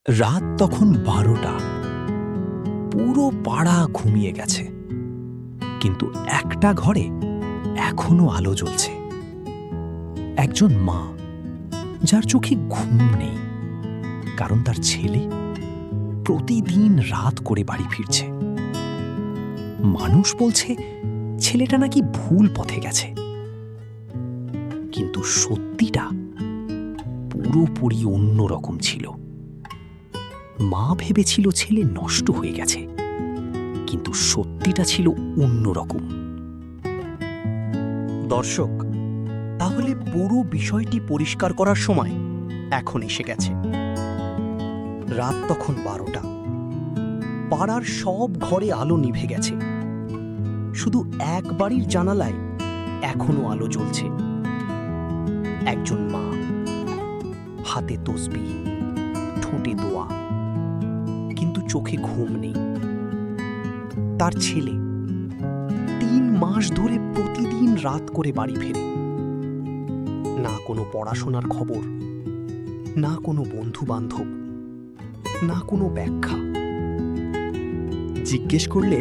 রাত তখন ১২টা। পুরো পাড়া ঘুমিয়ে গেছে, কিন্তু একটা ঘরে এখনো আলো জ্বলছে। একজন মা, যার চোখে ঘুম নেই, কারণ তার ছেলে প্রতিদিন রাত করে বাড়ি ফিরছে। মানুষ বলছে ছেলেটা নাকি ভুল পথে গেছে, কিন্তু সত্যিটা পুরোপুরি অন্যরকম ছিল। মা ভেবেছিল ছেলে নষ্ট হয়ে গেছে, কিন্তু সত্যিটা ছিল অন্যরকম। দর্শক, তাহলে পুরো বিষয়টি পরিষ্কার করার সময় এখন এসে গেছে। রাত তখন ১২টা। পাড়ার সব ঘরে আলো নিভে গেছে, শুধু এক বাড়ির জানালায় এখনো আলো জ্বলছে। একজন মা, হাতে তসবিহ, ঠোঁটে দোয়া, কিন্তু চোখে ঘুম নেই। তার ছেলে ৩ মাস ধরে প্রতিদিন রাত করে বাড়ি ফেরে। না কোনো পড়াশোনার খবর, না কোনো বন্ধু বান্ধব, না কোনো ব্যাখ্যা। জিজ্ঞেস করলে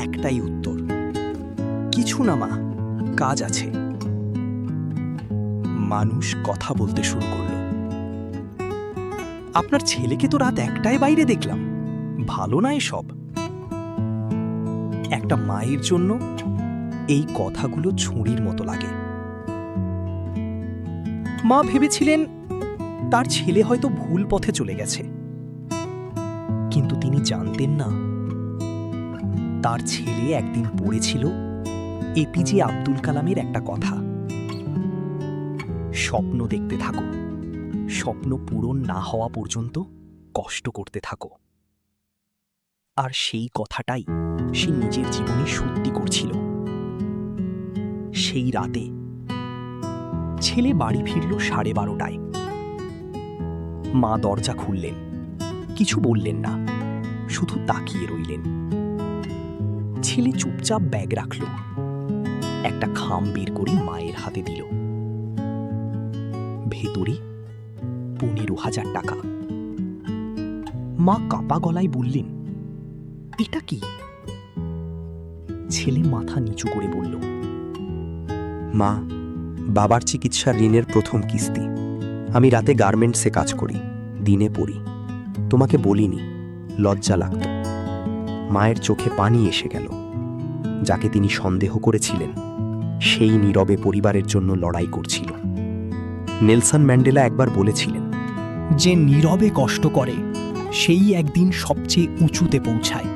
একটাই উত্তর, কিছু না মা, কাজ আছে। মানুষ কথা বলতে শুরু করল। আপনার ছেলেকে তো রাত ১টায় বাইরে দেখলাম, ভালো না এসব? একটা মায়ের জন্য এই কথাগুলো ছুরির মতো লাগে। মা ভেবেছিলেন তার ছেলে হয়তো ভুল পথে চলে গেছে, কিন্তু তিনি জানতেন না তার ছেলে একদিন পড়েছিল এপিজে আব্দুল কালামের একটা কথা, স্বপ্ন দেখতে থাকো, স্বপ্ন পূরণ না হওয়া পর্যন্ত কষ্ট করতে থাকো। আর সেই কথাটাই সে নিজের জীবনে সত্যি করছিল। সেই রাতে ছেলে বাড়ি ফিরল ১২:৩০টায়। মা দরজা খুললেন, কিছু বললেন না, শুধু তাকিয়ে রইলেন। ছেলে চুপচাপ ব্যাগ রাখল, একটা খাম বের করে মায়ের হাতে দিল। ভেতরে ১৫,০০০ টাকা। মা কাঁপা গলায় বললেন, এটা কি? ছেলে মাথা নিচু করে বলল, মা, বাবার চিকিৎসার ঋণের প্রথম কিস্তি। আমি রাতে গার্মেন্টসে কাজ করি, দিনে পড়ি। তোমাকে বলিনি, লজ্জা লাগত। মায়ের চোখে পানি এসে গেল। যাকে তিনি সন্দেহ করেছিলেন, সেই নীরবে পরিবারের জন্য লড়াই করছিল। নেলসন ম্যান্ডেলা একবার বলেছিলেন, যে নীরবে কষ্ট করে সেই একদিন সবচেয়ে উঁচুতে পৌঁছায়।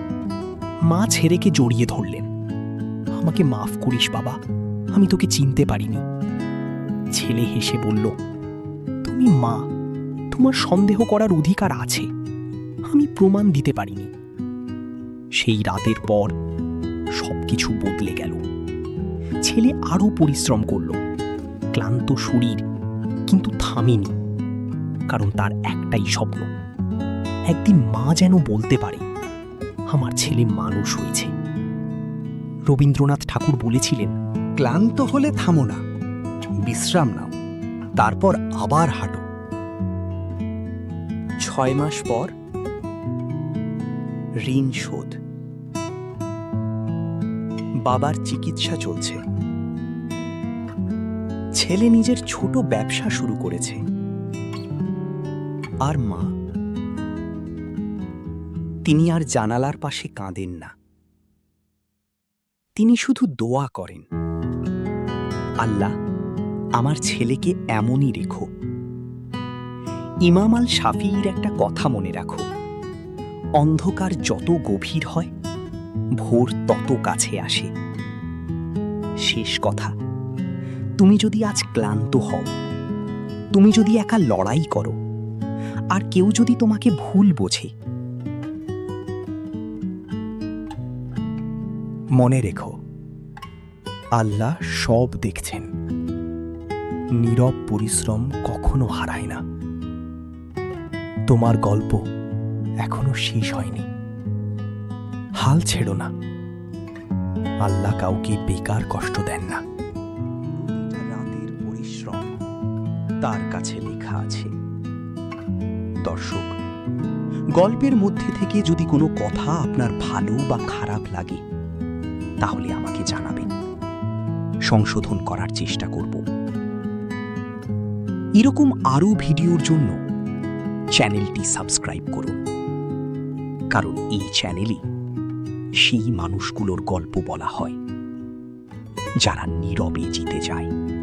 মা ছেলেকে জড়িয়ে ধরলেন। আমাকে মাফ করিস বাবা, আমি তোকে চিনতে পারিনি। ছেলে হেসে বলল, তুমি মা, তোমার সন্দেহ করার অধিকার আছে, আমি প্রমাণ দিতে পারিনি। সেই রাতের পর সবকিছু বদলে গেল। ছেলে আরো পরিশ্রম করল, ক্লান্ত শরীর, কিন্তু থামেনি, কারণ তার একটাই স্বপ্ন, একদিন মা যেন বলতে পারে, আমার ছেলে মানুষ হয়েছে। রবীন্দ্রনাথ ঠাকুর বলেছিলেন, ক্লান্ত হলে থামো না, বিশ্রাম নাও, তারপর আবার হাঁটো। ৬ মাস পর ঋণ শোধ। বাবার চিকিৎসা চলছে। ছেলে নিজের ছোট ব্যবসা শুরু করেছে। আর মা, তিনি আর জানালার পাশে কাঁদেন না। তিনি শুধু দোয়া করেন, আল্লাহ, আমার ছেলেকে এমনই রেখো। ইমাম আল শাফিঈর একটা কথা মনে রাখো, অন্ধকার যত গভীর হয়, ভোর তত কাছে আসে। শেষ কথা, তুমি যদি আজ ক্লান্ত হও, তুমি যদি একা লড়াই করো, আর কেউ যদি তোমাকে ভুল বোঝে, মনে রেখো, আল্লাহ সব দেখছেন। নীরব পরিশ্রম কখনো হারায় না। তোমার গল্প এখনো শেষ হয়নি। হাল ছেড়ো না, আল্লাহ কাউকে বেকার কষ্ট দেন না। রাতের পরিশ্রম তার কাছে লেখা আছে। দর্শক, গল্পের মধ্যে থেকে যদি কোনো কথা আপনার ভালো বা খারাপ লাগে তাহলে আমাকে জানাবেন, সংশোধন করার চেষ্টা করব। এরকম আরও ভিডিওর জন্য চ্যানেলটি সাবস্ক্রাইব করুন, কারণ এই চ্যানেলে সেই মানুষগুলোর গল্প বলা হয় যারা নীরবে জিতে যায়।